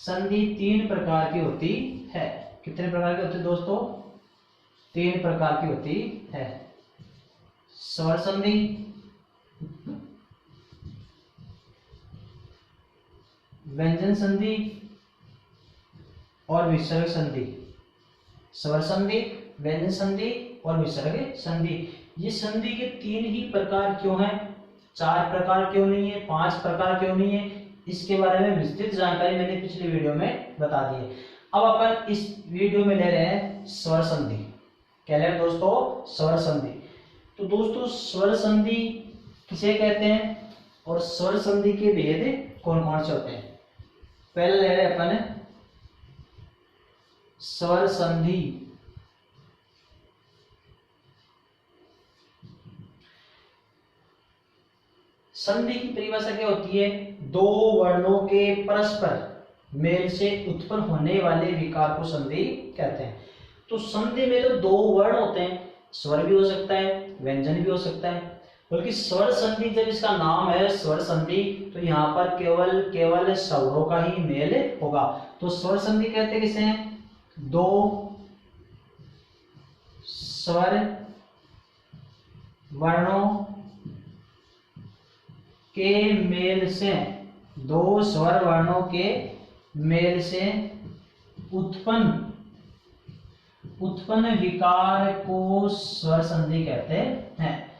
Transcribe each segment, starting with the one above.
संधि तीन प्रकार की होती है। कितने प्रकार की होती है दोस्तों? तीन प्रकार की होती है। स्वर संधि, व्यंजन संधि और विसर्ग संधि। स्वर संधि, व्यंजन संधि और विसर्ग संधि। ये संधि के तीन ही प्रकार क्यों हैं? चार प्रकार क्यों नहीं है? पांच प्रकार क्यों नहीं है? इसके बारे में विस्तृत जानकारी मैंने पिछली वीडियो में बता दी है। अब अपन इस वीडियो में ले रहे हैं स्वर संधि। क्या ले रहे हैं दोस्तों? स्वर संधि। तो दोस्तों स्वर संधि किसे कहते हैं और स्वर संधि के भेद कौन कौन से होते हैं? पहले ले रहे हैं अपन स्वर संधि। संधि की परिभाषा क्या होती है? दो वर्णों के परस्पर मेल से उत्पन्न होने वाले विकार को संधि कहते हैं। तो संधि में तो दो वर्ण होते हैं, स्वर भी हो सकता है, व्यंजन भी हो सकता है। बल्कि स्वर संधि, जब इसका नाम है स्वर संधि, तो यहाँ पर केवल स्वरों का ही मेल होगा। तो स्वर संधि कहते किसे हैं? दो स्वर वर्णों के मेल से, दो स्वर वर्णों के मेल से उत्पन्न विकार को स्वर संधि कहते हैं।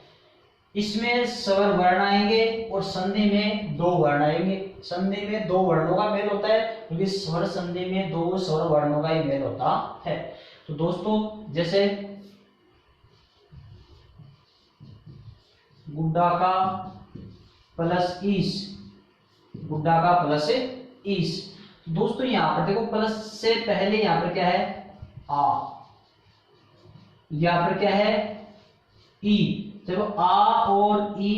इसमें स्वर वर्ण आएंगे और संधि में दो वर्ण आएंगे। संधि में दो वर्णों का मेल होता है, क्योंकि स्वर संधि में दो स्वर वर्णों का ही मेल होता है। तो दोस्तों जैसे गुड्डा का प्लस ईस, गुड्डा का प्लस ईस। तो दोस्तों यहां पर देखो, प्लस से पहले यहां पर क्या है? आ। यहां पर क्या है? ई। देखो आ और ई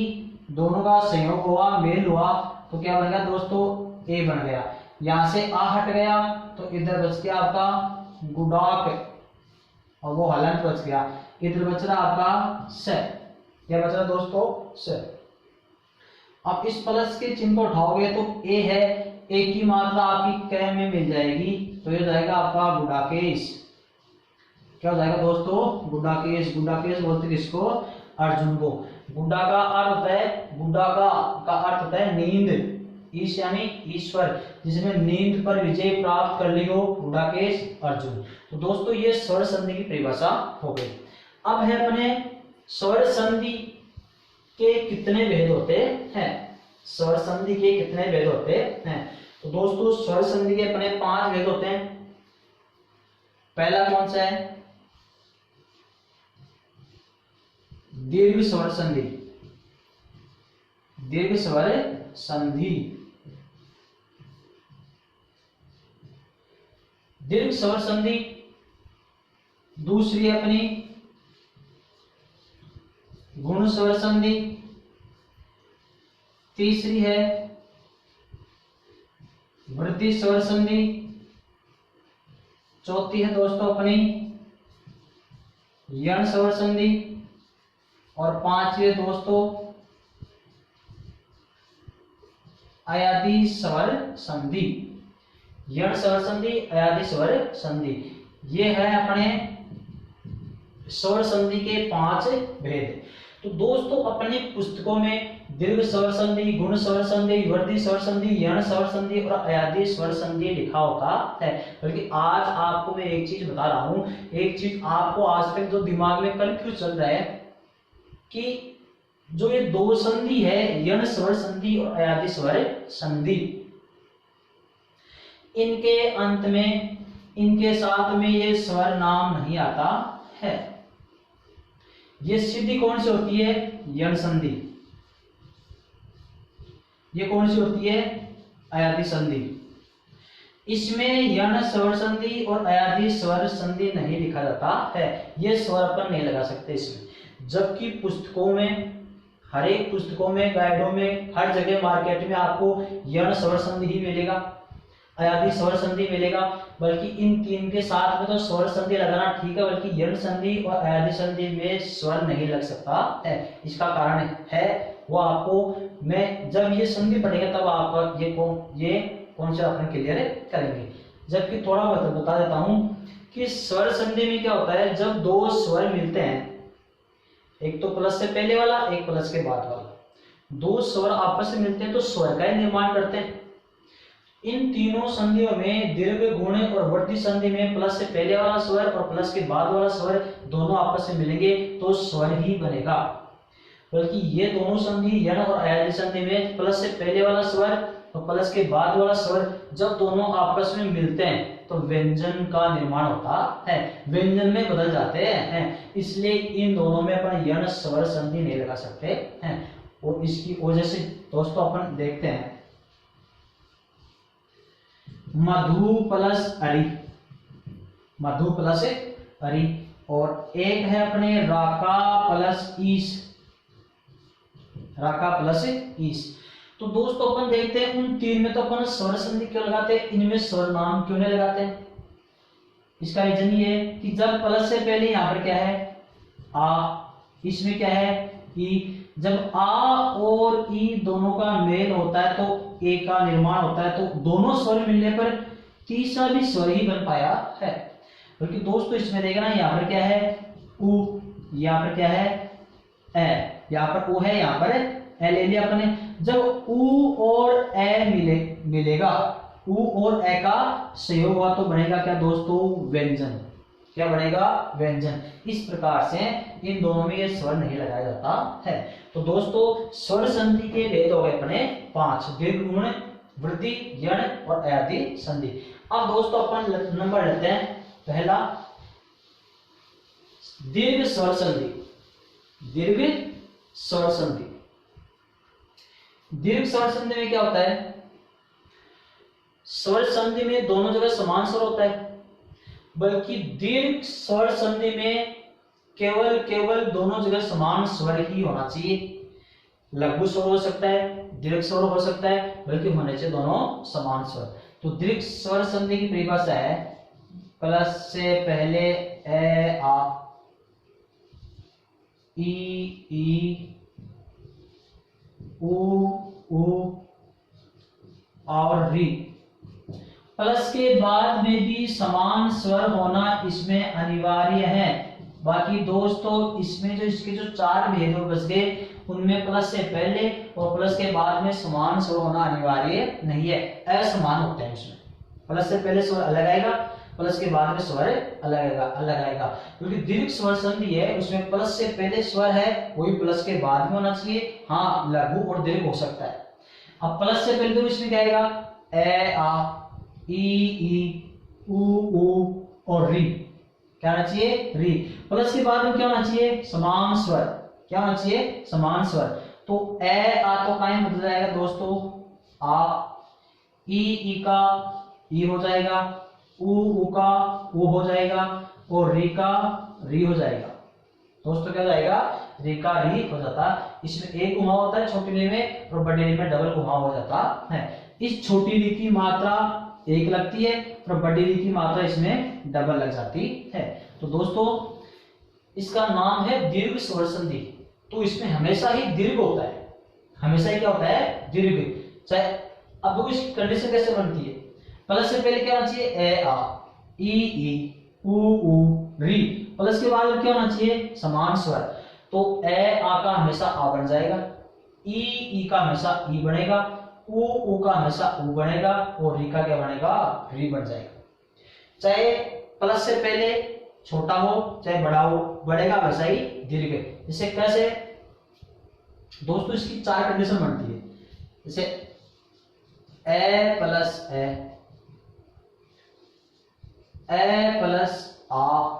दोनों का संयोग हुआ, मेल हुआ, तो क्या बन गया दोस्तों? ए बन गया। यहां से आ हट गया तो इधर बच गया आपका गुडाक, और वो हलंत बच गया। इधर बच रहा आपका स। क्या बच रहा दोस्तों? स। अब इस प्लस के चिन्ह को उठाओगे तो ए है, ए की मात्रा आपकी क में मिल जाएगी, तो ये जाएगा आपका गुडाकेश। क्या हो जाएगा दोस्तों? गुडाकेश। गुडाकेश बोलते किसको? अर्जुन को। गुड्डा का अर्थ होता है, गुड्डा का अर्थ होता है नींद। ईश यानी ईश्वर, जिसने नींद पर विजय प्राप्त कर ली हो, गुडाकेश अर्जुन। तो दोस्तों ये स्वर संधि की परिभाषा हो गई। अब है अपने स्वर संधि के कितने भेद होते हैं? स्वर संधि के कितने भेद होते हैं? तो दोस्तों स्वर संधि के अपने 5 भेद होते हैं। पहला कौन सा है? दीर्घ स्वर संधि। दीर्घ स्वर संधि। दीर्घ स्वर संधि। दूसरी अपनी गुण स्वर संधि। तीसरी है वृद्धि स्वर संधि। चौथी है दोस्तों अपनी यण स्वर संधि। और पांचवी है दोस्तों अयादी स्वर संधि। यण स्वर संधि, अयादी स्वर संधि, ये है अपने स्वर संधि के 5 भेद। तो दोस्तों अपनी पुस्तकों में दीर्घ स्वर संधि, गुण स्वर संधि, वृद्धि स्वर संधि, यण स्वर संधि और अयादी स्वर संधि लिखा होता है। बल्कि आज आपको मैं एक चीज बता रहा हूं, एक चीज आपको आज तक जो दिमाग में कंफ्यूज चल रहा है कि जो ये दो संधि है, यण स्वर संधि और अयादी स्वर संधि, इनके अंत में, इनके साथ में ये स्वर नाम नहीं आता है। ये सिद्धि कौन सी होती है? यण संधि। ये कौन सी होती है? अयादी संधि। इसमें यण स्वर संधि और अयादी स्वर संधि नहीं लिखा जाता है, ये स्वर अपन नहीं लगा सकते इसमें। जबकि पुस्तकों में, हर एक पुस्तकों में, गाइडों में, हर जगह मार्केट में आपको यण स्वर संधि ही मिलेगा, अयादी स्वर संधि मिलेगा। बल्कि इन तीन के साथ में तो स्वर संधि लगाना ठीक है, बल्कि यण संधि और अयादी संधि में स्वर नहीं लग सकता है। इसका कारण है वो आपको, मैं जब ये संधि पढ़ेगा तब आपका ये कॉन्सेप्ट अपन क्लियर करेंगे। जबकि थोड़ा बहुत बता देता हूं कि स्वर संधि में क्या होता है, जब दो स्वर मिलते हैं, एक तो प्लस से पहले वाला, एक प्लस के बाद वाला, दो स्वर आपस में मिलते हैं तो स्वर का ही निर्माण करते हैं। इन तीनों संधियों में दीर्घ, गुण और वृद्धि संधि में प्लस से पहले वाला स्वर और प्लस के बाद वाला स्वर दोनों आपस में मिलेंगे तो स्वर ही बनेगा। बल्कि ये दोनों संधि यण और अयादि संधि में प्लस से पहले वाला स्वर और प्लस के बाद वाला स्वर जब दोनों आपस में मिलते हैं तो व्यंजन का निर्माण होता है, व्यंजन में बदल जाते हैं। इसलिए इन दोनों में अपन यण स्वर संधि नहीं लगा सकते हैं। और इसकी वजह से दोस्तों अपन देखते हैं मधु प्लस अरि, मधु प्लस अरि, और एक है अपने राका प्लस ईस, राका प्लस ईस। तो दोस्तों अपन देखते हैं उन तीन में तो अपन स्वर संधि क्यों लगाते हैं, इनमें स्वर नाम क्यों नहीं लगाते हैं। इसका रीजन ये है कि जब प्लस से पहले यहाँ पर क्या है आ, इसमें क्या है ई, जब आ और ई दोनों का मेल होता है तो ए का निर्माण होता है, तो दोनों स्वर मिलने पर तीसरा भी स्वर ही बन पाया है। क्योंकि दोस्तों इसमें देखना यहाँ पर क्या है उ, यहाँ पर क्या है ए, यहाँ पर उ है, यहाँ पर ए ले लिया अपने। जब उ और ए मिलेगा, उ और ए का संयोग हुआ तो बनेगा क्या दोस्तों, व्यंजन। क्या बनेगा, व्यंजन। इस प्रकार से इन दोनों में ये स्वर नहीं लगाया जाता है। तो दोस्तों स्वर संधि के भेद हो गए अपने 5, दीर्घ, गुण, वृद्धि, यण और अयादि संधि। अब दोस्तों अपन नंबर लेते हैं पहला, दीर्घ स्वर संधि। दीर्घ स्वर संधि, दीर्घ स्वर संधि में क्या होता है, स्वर संधि में दोनों जगह समान स्वर होता है, बल्कि दीर्घ स्वर संधि में केवल दोनों जगह समान स्वर ही होना चाहिए। लघु स्वर हो सकता है, दीर्घ स्वर हो सकता है, बल्कि होने चाहिए दोनों समान स्वर। तो दीर्घ स्वर संधि की परिभाषा है प्लस से पहले ए आ, ई उ और री। प्लस के बाद में भी समान स्वर होना इसमें अनिवार्य है। बाकी दोस्तों इसमें जो इसके जो 4 भेद बच गए उनमें प्लस से पहले और प्लस के बाद में समान स्वर होना अनिवार्य नहीं है, असमान होते हैं। इसमें प्लस से पहले स्वर अलग आएगा, प्लस के बाद में स्वर अलग आएगा। क्योंकि दीर्घ स्वर संधि है उसमें प्लस से पहले स्वर है वही प्लस के बाद में होना चाहिए। हाँ, लघु और दीर्घ हो सकता है। अब प्लस से पहले तो इसमें क्या आएगा, ए आ, ई उ और री। क्या होना चाहिए, री। प्लस के बाद में क्या होना चाहिए, समान स्वर। क्या होना चाहिए, समान स्वर। तो ए आ तो कायम बदल जाएगा दोस्तों, आ, ई का ई हो जाएगा, उ का उ हो जाएगा और री का री हो जाएगा। दोस्तों क्या हो जाएगा, री का री हो जाता। इसमें एक घुमाव होता है छोटी री में और बड़ी री में डबल घुमाव हो जाता है। इस छोटी री की मात्रा एक लगती है और बड़ी री की मात्रा इसमें डबल लग जाती है। तो दोस्तों इसका नाम है दीर्घ स्वर संधि। तो इसमें हमेशा ही दीर्घ होता है, हमेशा ही क्या होता है, दीर्घ। चाहे अब देखो इसकी कंडीशन कैसे बनती है, प्लस से पहले क्या होना चाहिए, ए आ, ई उ री। प्लस के बाद क्या होना चाहिए, समान स्वर। तो ए आ का हमेशा आ बन जाएगा, ई का हमेशा ई बनेगा, उ का हमेशा उ बनेगा और री का क्या बनेगा, री बन जाएगा। चाहे प्लस से पहले छोटा हो चाहे बड़ा हो, बढ़ेगा वैसा ही दीर्घ। इसे कैसे दोस्तों, इसकी 4 कंडीशन बनती है। जैसे ए प्लस ए प्लस आ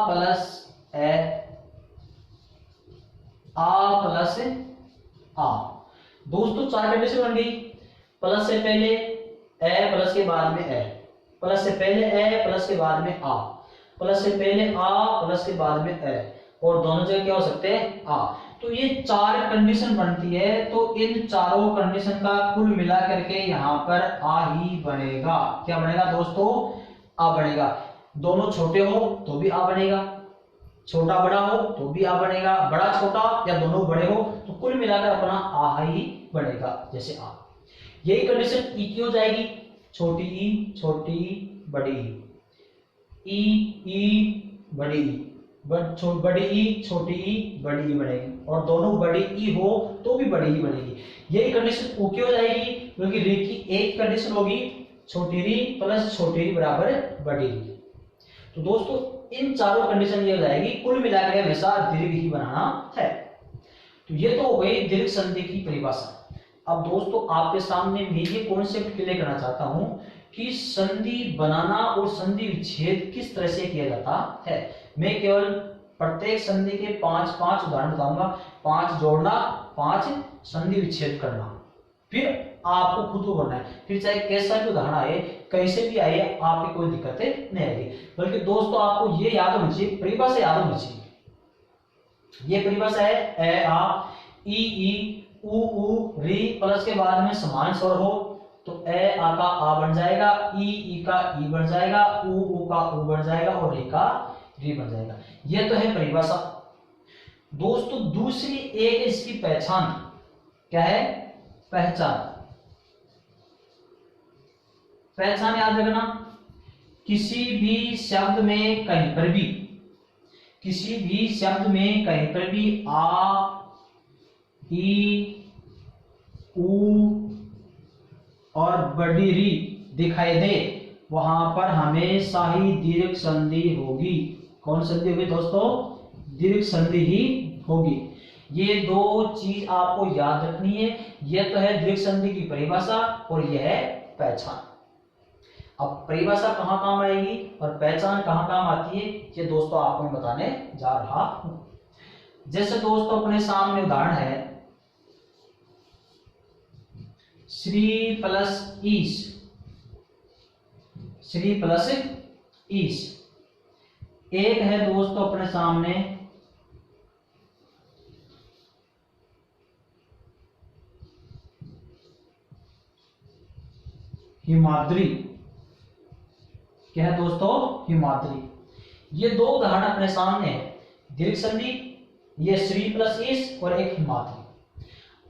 प्लस ए, आ प्लस आ। दोस्तों 4 कंडीशन बन गई। प्लस से पहले ए, प्लस के बाद में ए, प्लस से पहले ए, प्लस के बाद में आ, प्लस से पहले आ, प्लस के बाद में ए, और दोनों जगह क्या हो सकते हैं, आ। तो ये 4 कंडीशन बनती है। तो इन चारों कंडीशन का कुल मिला करके यहाँ पर आ ही बनेगा। क्या बनेगा दोस्तों, आ बनेगा। दोनों छोटे हो तो भी आ बनेगा, छोटा बड़ा हो तो भी आ बनेगा, बड़ा छोटा या दोनों बड़े हो तो कुल मिलाकर अपना आ ही बनेगा, जैसे आ। यही कंडीशन ई की हो जाएगी, छोटी ई छोटी बड़ी ई ई बड़ी बड़ी ई छोटी ई बड़ी ई बनेगी, और दोनों बड़ी ई हो तो भी बड़ी ई बनेगी। यही कंडीशन ओ की हो जाएगी, क्योंकि री की एक कंडीशन होगी, छोटी री प्लस छोटी री बराबर बड़ी री। तो दोस्तों इन चारों कंडीशन ये हो जाएगी, कुल मिलाकर हमेशा दीर्घ ही बनाना है। तो ये तो हो गई दीर्घ संधि की परिभाषा। अब दोस्तों आपके सामने मैं ये कॉन्सेप्ट क्लियर करना चाहता हूं कि संधि बनाना और संधि विच्छेद किस तरह से किया जाता है। मैं केवल प्रत्येक संधि के 5 उदाहरण बताऊंगा, 5 जोड़ना, 5 संधि विच्छेद करना, फिर आपको खुद को करना है। फिर चाहे कैसा भी उदाहरण आए, कैसे भी आए, आपकी कोई दिक्कतें नहीं आएगी। बल्कि दोस्तों आपको ये याद होनी चाहिए, परिभाषा याद होनी चाहिए। ये परिभाषा है ए आ ई उ री प्लस के बाद में समान स्वर हो तो ए आ का आ बन जाएगा, ई का ई बन जाएगा, उ का उ बन जाएगा और री का री बन जाएगा। ये तो है परिभाषा। दोस्तों दूसरी एक इसकी पहचान क्या है, पहचान। पहचान याद रखना, किसी भी शब्द में कहीं पर भी, किसी भी शब्द में कहीं पर भी आ ई उ और बड़ी री दिखाई दे, वहां पर हमेशा ही दीर्घ संधि होगी। कौन संधि होगी दोस्तों, दीर्घ संधि ही होगी। ये दो चीज आपको याद रखनी है। यह तो है दीर्घ संधि की परिभाषा और यह है पहचान। अब परिभाषा कहां काम आएगी और पहचान कहां काम आती है, ये दोस्तों आपको मैं बताने जा रहा हूं। जैसे दोस्तों अपने सामने उदाहरण है श्री प्लस ईश, श्री प्लस ईश। एक है दोस्तों अपने सामने हिमाद्री, क्या है दोस्तों, हिमाद्री। ये दो उदाहरण अपने सामने है, दीर्घ संधि, ये श्री प्लस ईश और एक हिमाद्री।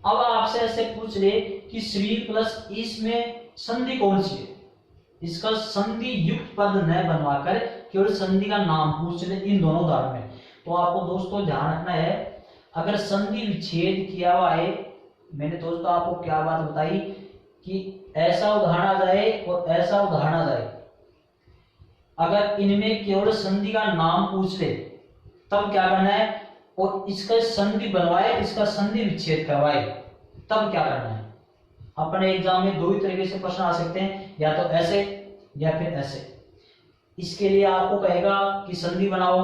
अब आपसे ऐसे पूछ ले कि श्री प्लस ईश में संधि कौन सी है, इसका संधि युक्त पद न बनवाकर केवल संधि का नाम पूछ ले इन दोनों उदाहरण में, तो आपको दोस्तों ध्यान रखना है, अगर संधि विच्छेद किया हुआ है, मैंने दोस्तों आपको क्या बात बताई कि ऐसा उदाहरण आ जाए और ऐसा उदाहरण आ जाए, अगर इनमें केवल संधि का नाम पूछ ले तब क्या करना है, और इसका संधि बनवाए, इसका संधि विच्छेद करवाए तब क्या करना है। अपने एग्जाम में दो ही तरीके से प्रश्न आ सकते हैं, या तो ऐसे या फिर ऐसे। इसके लिए आपको कहेगा कि संधि बनाओ,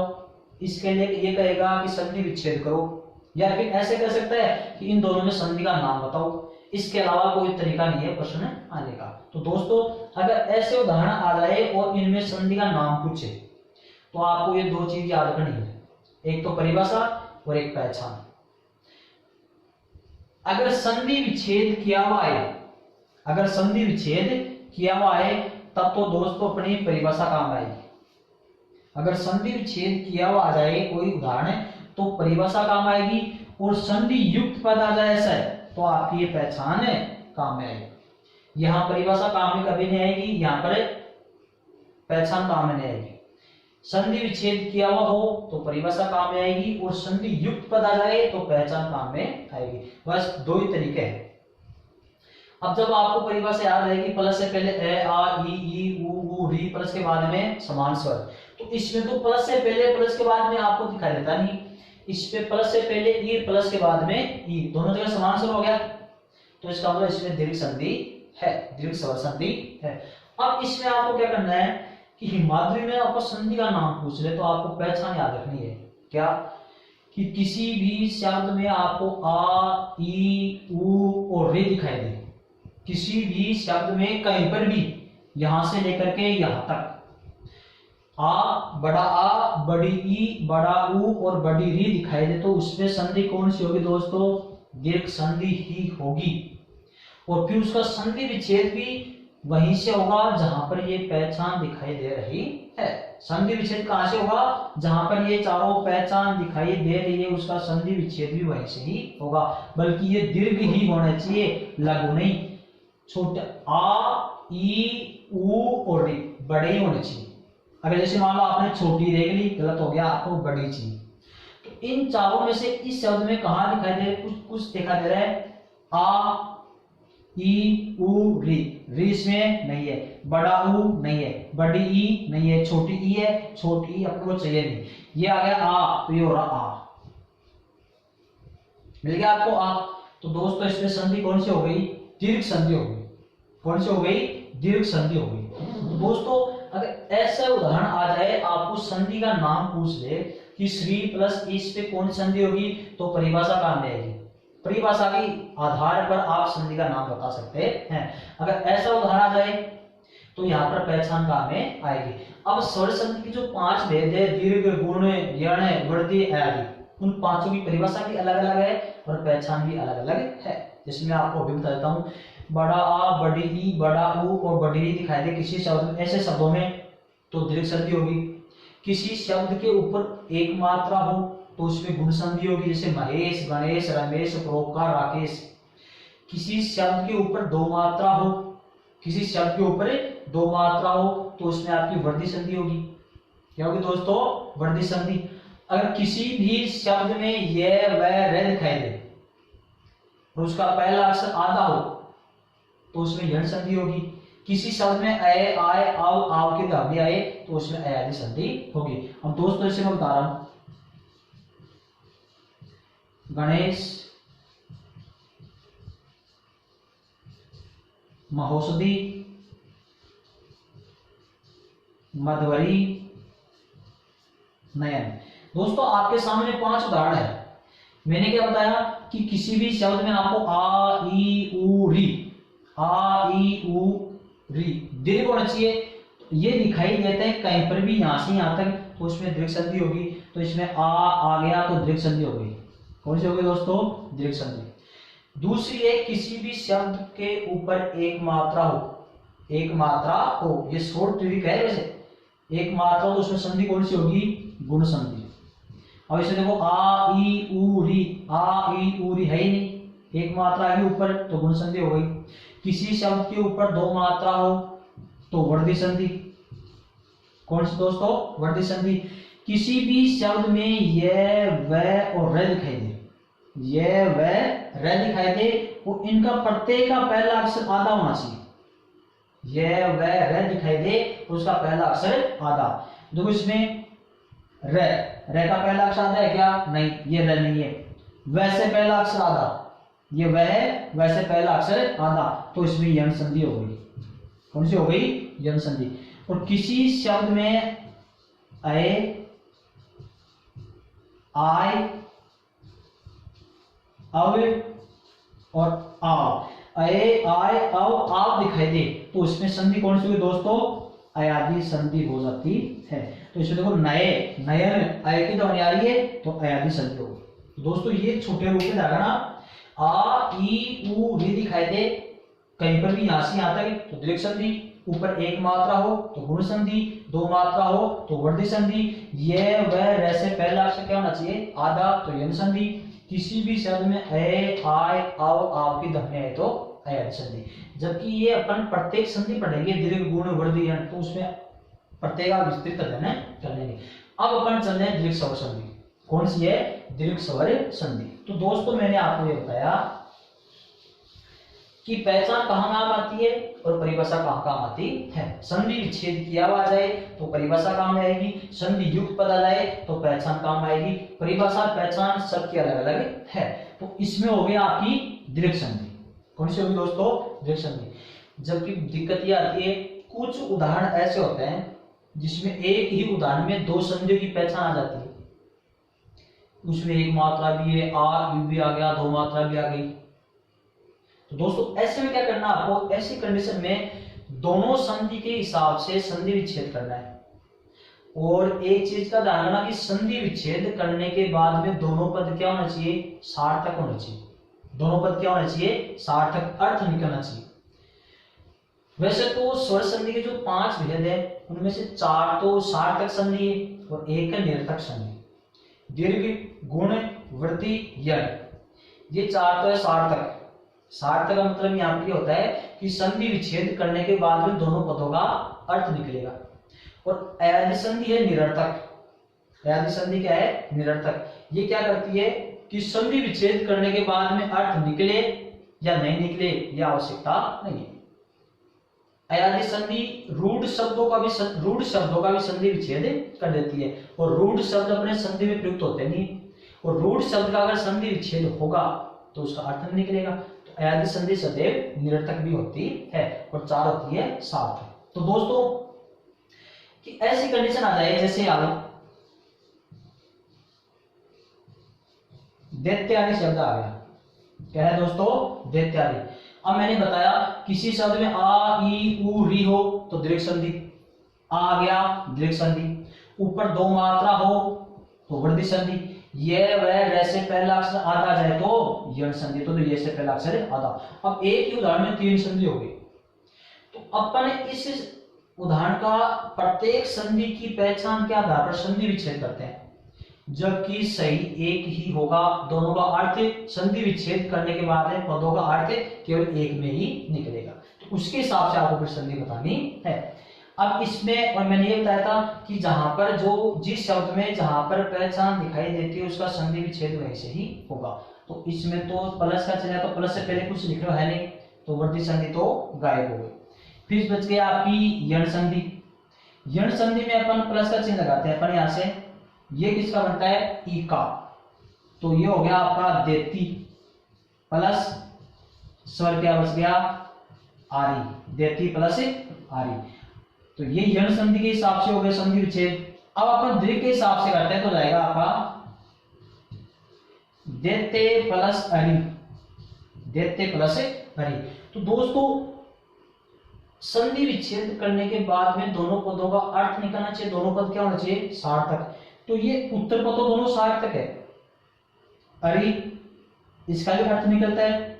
इसके लिए ये कहेगा कि संधि विच्छेद करो, या फिर ऐसे कह सकता है कि इन दोनों में संधि का नाम बताओ। इसके अलावा कोई तरीका नहीं है प्रश्न आने का। तो दोस्तों अगर ऐसे उदाहरण आ जाए और इनमें संधि का नाम पूछे तो आपको ये दो चीज याद रखनी है, एक तो परिभाषा और एक पहचान। अगर संधि विच्छेद किया हुआ है, अगर संधि विच्छेद किया हुआ है तब तो दोस्तों अपनी परिभाषा काम आएगी। अगर संधि विच्छेद किया हुआ आ जाए कोई उदाहरण तो परिभाषा काम आएगी, और संधि युक्त पद आ जाए ऐसा है तो आपकी ये पहचान है काम में आएगी। यहां परिभाषा काम में कभी नहीं आएगी, यहां पर पहचान काम में नहीं आएगी। संधि विच्छेद किया हुआ हो तो परिभाषा काम में आएगी, और संधि युक्त पद आ जाए तो पहचान काम में आएगी। बस दो ही तरीके हैं। अब जब आपको परिभाषा याद रहेगी, प्लस से पहले ए आ ई उ री प्लस के बाद में समान स्वर, तो इसमें तो प्लस से पहले प्लस के बाद में आपको दिखाई देता नहीं, इस पे प्लस से पहले ई प्लस के बाद में ई, दोनों जगह समान स्वर हो गया, तो इसका मतलब इसमें दीर्घ संधि है, दीर्घ स्वर संधि है। अब इसमें आपको क्या करना है कि हिमाद्री में आपको संधि का नाम पूछ ले तो आपको पहचान याद रखनी है, क्या कि किसी भी शब्द में आपको आ ई उ और रे दिखाई दे, किसी भी शब्द में कहीं पर भी यहां से लेकर के यहां तक आ, बड़ी ई, बड़ा ऊ और बड़ी री दिखाई दे तो उसमें संधि कौन सी होगी दोस्तों, दीर्घ संधि ही होगी। और फिर उसका संधि विच्छेद भी वहीं से होगा जहां पर ये पहचान दिखाई दे रही है। संधि विच्छेद कहां से होगा, जहां पर ये चारों पहचान दिखाई दे रही है, उसका संधि विच्छेद भी वहीं से ही होगा। बल्कि ये दीर्घ ही होना चाहिए, लघु नहीं। छोटे आ, ई, ऊ और री बड़े ही होने चाहिए। अगर जैसे मान लो आपने छोटी देख ली, गलत हो गया, आपको बड़ी चाहिए। तो इन चारों में से इस शब्द में कहा दिखाई दे रहा है, कुछ कुछ दिखाई दे रहा है, आ, ई, ऊ, री। री इसमें नहीं है, बड़ा ऊ नहीं है, बड़ी ई नहीं है, छोटी ई है, छोटी ई अपने को चाहिए नहीं। ये आ गया आ, तो ये हो रहा आ, मिल गया आपको आ। तो दोस्तों इसमें संधि कौन सी हो गई? दीर्घ संधि हो गई। कौन सी हो गई? दीर्घ संधि हो गई। तो दोस्तों अगर ऐसा उदाहरण आ जाए, आपको संधि का नाम पूछ ले कि श्री प्लस इस पे कौन सी संधि होगी, तो परिभाषा काम में आएगी। परिभाषा के आधार पर आप संधि का नाम बता सकते हैं। अगर ऐसा उदाहरण आ जाए तो यहाँ पर पहचान काम में आएगी। अब स्वर संधि की जो 5 भेद है, दीर्घ, गुण, यण, वृद्धि आदि, उन पांचों की परिभाषा भी अलग अलग है और पहचान भी अलग अलग है। जिसमें आपको अभी बता देता हूँ, बड़ा आ, बड़ी ई, बड़ा ऊ और बड़ी ई दिखाई दे किसी शब्द, ऐसे शब्दों में तो दीर्घ संधि होगी। किसी शब्द के ऊपर एक मात्रा हो तो उसमें गुण संधि होगी, जैसे महेश, गणेश, रमेश, प्रोकार, राकेश। किसी शब्द के ऊपर 2 मात्रा हो, किसी शब्द के ऊपर 2 मात्रा हो तो उसमें आपकी वृद्धि संधि होगी। क्या होगी दोस्तों? वृद्धि संधि। अगर किसी भी शब्द में ये व रे दिखाई दे और उसका पहला अक्षर आधा हो तो उसमें यण संधि होगी। किसी शब्द में अय, आय, आव, आव की ध्वनि आए तो उसमें अयादि संधि होगी। अब दोस्तों इसे मैं बता रहा हूं, गणेश, महोषधि, मधुवरी, नयन। दोस्तों आपके सामने 5 उदाहरण है। मैंने क्या बताया कि किसी भी शब्द में आपको आ, ई, ऊ, री, आ, ई, ऊ, री दीर्घ होना चाहिए। तो ये दिखाई देता है कहीं पर भी यहां से यहां तक तो उसमें दीर्घ संधि होगी। तो इसमें आ गया तो दीर्घ संधि हो गई। कौन सी हो गई दोस्तों? दीर्घ संधि। दूसरी है, किसी भी शब्द के ऊपर एक मात्रा हो, एक मात्रा हो, ये शॉर्ट ट्रिक है वैसे, एक मात्रा हो तो उसमें संधि कौन सी होगी? गुण संधि। अब इसे देखो, आ, ई, ऊ, री, आ, ई, ऊ, री है ही नहीं, एक मात्रा आगे ऊपर तो गुण संधि हो गई। किसी शब्द के ऊपर 2 मात्रा हो तो वृद्धि संधि। कौन सी दोस्तों? वृद्धि संधि। किसी भी शब्द में ये, व और रे दिखाई दे, ये, व, रे दिखाई दे, वो इनका प्रत्येक का पहला अक्षर आधा होना चाहिए। ये, व, रे दिखाई दे तो उसका पहला अक्षर आधा। देखो इसमें रे, रे का पहला अक्षर आधा है क्या? नहीं, ये रे नहीं है। वैसे पहला अक्षर आधा, ये वह है, वैसे पहला अक्षर आधा, तो इसमें यण संधि हो गई। कौन सी हो गई? यण संधि। और किसी शब्द में अय, आय, अव और आव, अय, आय, अव, आव दिखाई दे तो उसमें संधि कौन सी होगी दोस्तों? अयादि संधि हो जाती है। तो इसमें देखो, नए, नयन, अय की ध्वनि आ रही है तो अयादि संधि होगी। दोस्तों ये छोटे रूप में जाएगा ना, आ, ई, ऊ, री दिखाई दे कहीं पर भी यहां से यहां तक तो दीर्घ संधि, ऊपर एक मात्रा हो तो गुण संधि, 2 मात्रा हो तो वृद्धि संधि, ये, वह, रे से पहला अक्षर क्या होना चाहिए? आधा, तो यण संधि। किसी भी शब्द में अय, आय, आव, आव की ध्वनि है तो अयादि संधि। जबकि ये अपन प्रत्येक संधि पढ़ेंगे, दीर्घ, गुण, वृद्धि, यण, तो उसमें प्रत्येक विस्तृत अध्ययन कर लेंगे। अब अपन चल रहे हैं दीर्घ स्वर संधि। कौन सी है? दीर्घ स्वर संधि। तो दोस्तों मैंने आपको ये बताया कि पहचान कहाँ काम आती है और परिभाषा कहाँ काम आती है। संधि विच्छेद किया हुआ जाए तो परिभाषा काम में आएगी, संधि युक्त पद आ जाए तो पहचान काम आएगी। परिभाषा पहचान सबकी अलग अलग है। तो इसमें हो गया आपकी दीर्घ संधि। कौन सी होगी दोस्तों? दीर्घ संधि। जबकि दिक्कत ये आती है, कुछ उदाहरण ऐसे होते हैं जिसमें एक ही उदाहरण में 2 संधियों की पहचान आ जाती है। उसमें एक मात्रा भी है, आ, यू भी आ गया, 2 मात्रा भी आ गई। तो दोस्तों ऐसे में क्या करना आपको? ऐसी कंडीशन में दोनों संधि के हिसाब से संधि विच्छेद करना है। और एक चीज का ध्यान रखना कि संधि विच्छेद करने के बाद में दोनों पद क्या होना चाहिए? सार्थक होना चाहिए। दोनों पद क्या होना चाहिए? सार्थक, अर्थ निकलना चाहिए। वैसे तो स्वर संधि के जो 5 भेद है उनमें से 4 तो सार्थक संधि है और 1 है निरर्थक संधि। दीर्घ, गुण, वृद्धि, यण, ये 4 तो है सार्थक सार्थक का मतलब यहाँ पे होता है कि संधि विच्छेद करने के बाद में दोनों पदों का अर्थ निकलेगा। और अयादि संधि है निरर्थक। अयादि संधि क्या है? निरर्थक। ये क्या करती है कि संधि विच्छेद करने के बाद में अर्थ निकले या नहीं निकले ये आवश्यकता नहीं है। अयादि संधि रूढ़ शब्दों का भी संधि विच्छेद कर देती है, और रूढ़ शब्द अपने संधि में प्रयुक्त होते नहीं, और रूढ़ शब्द का अगर संधि विच्छेद होगा तो उसका अर्थ नहीं निकलेगा। तो अयादि संधि सदैव निरर्थक भी होती है, और 4 होती है सार्थक। तो दोस्तों कि ऐसी कंडीशन आ जाए जैसे आगे दैत्यादि शब्द आ गया। क्या है दोस्तों? दैत्यादि। अब मैंने बताया किसी शब्द में आ ई उ री हो तो दीर्घ संधि, आ गया दीर्घ संधि, ऊपर 2 मात्रा हो तो वृद्धि संधि, ये वह वैसे पहला अक्षर आधा जाए तो यण संधि, तो ये से पहला अक्षर आधा। अब एक ही उदाहरण में 3 संधि हो गई। तो अपन इस उदाहरण का प्रत्येक संधि की पहचान के आधार पर संधि विच्छेद करते हैं, जबकि सही एक ही होगा। दोनों का अर्थ संधि विच्छेद करने के बाद में पदों का अर्थ केवल एक में ही निकलेगा, तो उसके हिसाब से आपको फिर संधि बतानी है। अब इसमें और मैंने ये बताया था कि जहां पर जिस शब्द में जहां पर पहचान दिखाई देती है उसका संधि विच्छेद वहीं से ही होगा। तो इसमें तो प्लस का चिन्ह, तो प्लस से पहले कुछ लिख रहा है नहीं, तो वृद्धि संधि तो गायब हो गई। फिर बच गया आपकी यण संधि। यण संधि में अपन प्लस का चिन्ह लगाते हैं अपन यहां से, ये किसका बनता है? ई का। तो ये हो गया आपका देती प्लस स्वर क्या बच गया? आरी। देती प्लस आरी। तो ये यण संधि के हिसाब से हो गया संधि विच्छेद। अब अपन दीर्घ के हिसाब से करते हैं तो जाएगा आपका देते प्लस अरी, देते प्लस अरी। तो दोस्तों संधि विच्छेद करने के बाद में दोनों पदों का अर्थ निकलना चाहिए, दोनों पद क्या होना चाहिए? सार्थक। तो ये उत्तर पद तो दोनों सार्थक है, अरि इसका भी अर्थ निकलता है,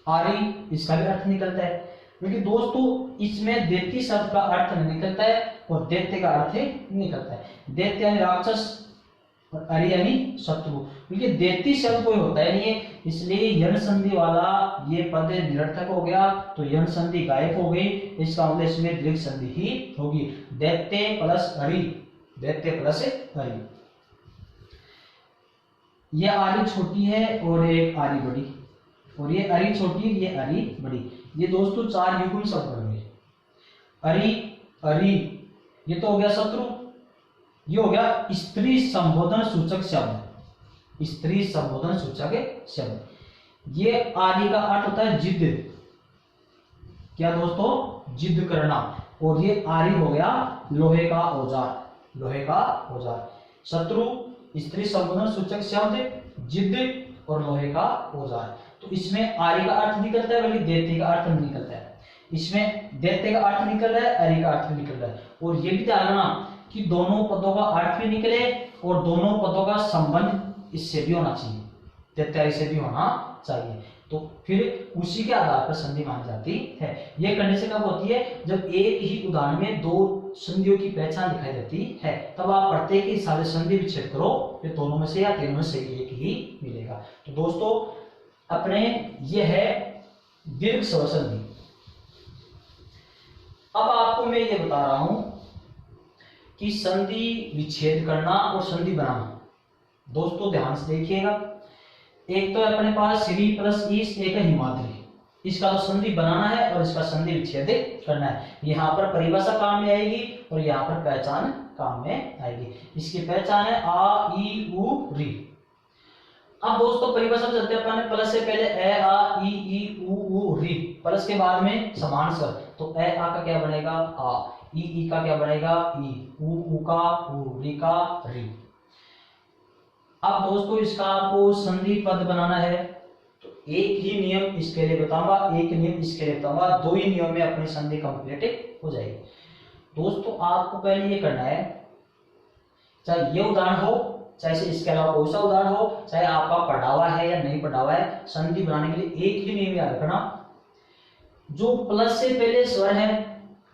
आरी इसका भी अर्थ निकलता है। क्योंकि दोस्तों इसमें देती शब्द का अर्थ नहीं निकलता है और दैत्य का अर्थ निकलता है। दैत्य यानी राक्षस और अरि यानी शत्रु, क्योंकि देती शब्द कोई होता है नहीं है, इसलिए यण संधि वाला ये पद निरर्थक हो गया, तो यण संधि गायब हो गई। इसका मतलब इसमें दीर्घ संधि ही होगी, दैत्य प्लस अरि, दैत्य प्लस अरि। यह आरी छोटी है और एक आरी बड़ी, और ये अरि छोटी है, ये अरि बड़ी। ये दोस्तों 4 युग्म शब्द बन गए। अरि अरि ये तो हो गया शत्रु, ये हो गया स्त्री संबोधन सूचक शब्द, स्त्री संबोधन सूचक शब्द। ये आदि का अर्थ होता है जिद, क्या दोस्तों? जिद करना। और ये आरी हो गया लोहे का औजार, लोहे का औजार। शत्रु, स्त्री संबोधन सूचक शब्द, जिद और लोहे का औजार। तो इसमें आरी का अर्थ निकलता है, बल्कि दैत्य का अर्थ नहीं निकलता है। इसमें दैत्य का अर्थ निकल रहा है, अरि का अर्थ निकल रहा है। और ये भी ध्यान रखना कि दोनों पदों का अर्थ भी निकले और दोनों पदों का संबंध इससे भी होना चाहिए, दैत्यादि से भी होना चाहिए, तो फिर उसी के आधार पर संधि मानी जाती है। यह कंडीशन कब होती है? जब एक ही उदाहरण में 2 संधियों की पहचान दिखाई देती है, तब आप प्रत्येक के हिसाब से संधि विच्छेद करो, ये दोनों में से या तीनों में से एक ही मिलेगा। तो दोस्तों अपने ये है दीर्घ स्वर संधि। अब आपको मैं ये बता रहा हूं कि संधि विच्छेद करना और संधि बनाना। दोस्तों ध्यान से देखिएगा, एक तो अपने पास श्री प्लस ईस, एक है हिमाद्री। इसका तो संधि बनाना है और इसका संधि विच्छेद करना है। यहाँ पर परिभाषा काम में आएगी और यहाँ पर पहचान काम में आएगी। इसकी पहचान है आ ई उ री। अब दोस्तों परिभाषा में चलते हैं अपन, प्लस से पहले ए आ ई उ री, प्लस के बाद में समान स्वर, तो ए आ का क्या बनेगा? आ, ई का क्या बनेगा? ई, उ का उ, री का री। अब दोस्तों इसका आपको संधि पद बनाना है, तो एक ही नियम इसके लिए बताऊंगा, एक नियम इसके लिए बताऊंगा, 2 ही नियम में अपनी संधि कंप्लीट हो जाएगी। दोस्तों आपको पहले ये करना है, चाहे ये उदाहरण हो, चाहे इसके अलावा कोई सा उदाहरण हो, चाहे आपका पढ़ा हुआ है या नहीं पढ़ा हुआ है, संधि बनाने के लिए एक ही नियम याद रखना, जो प्लस से पहले स्वर है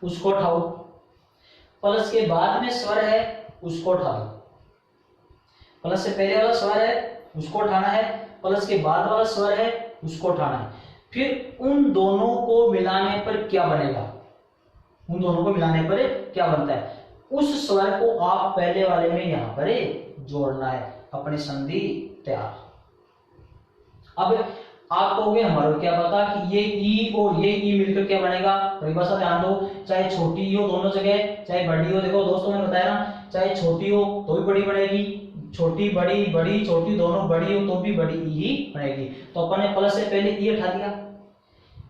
उसको उठाओ, प्लस के बाद में स्वर है उसको उठा दो। प्लस से पहले वाला स्वर है उसको उठाना है, प्लस के बाद वाला स्वर है उसको उठाना है। फिर उन दोनों को मिलाने पर क्या बनेगा, उन दोनों को मिलाने पर क्या बनता है, उस स्वर को आप पहले वाले में यहां पर जोड़ना है। अपनी संधि तैयार। अब आप कहोगे हमारे क्या पता कि ये ई और ये ई मिलकर क्या बनेगा, परिभाषा ध्यान दो, चाहे छोटी ई हो दोनों जगह, चाहे बड़ी हो, देखो दोस्तों मैंने बताया ना, चाहे छोटी हो तो भी बड़ी बनेगी, छोटी बड़ी बड़ी छोटी दोनों बड़ी हो तो भी बड़ी ई ही बनेगी। तो अपन ने प्लस से पहले ई हटा दिया,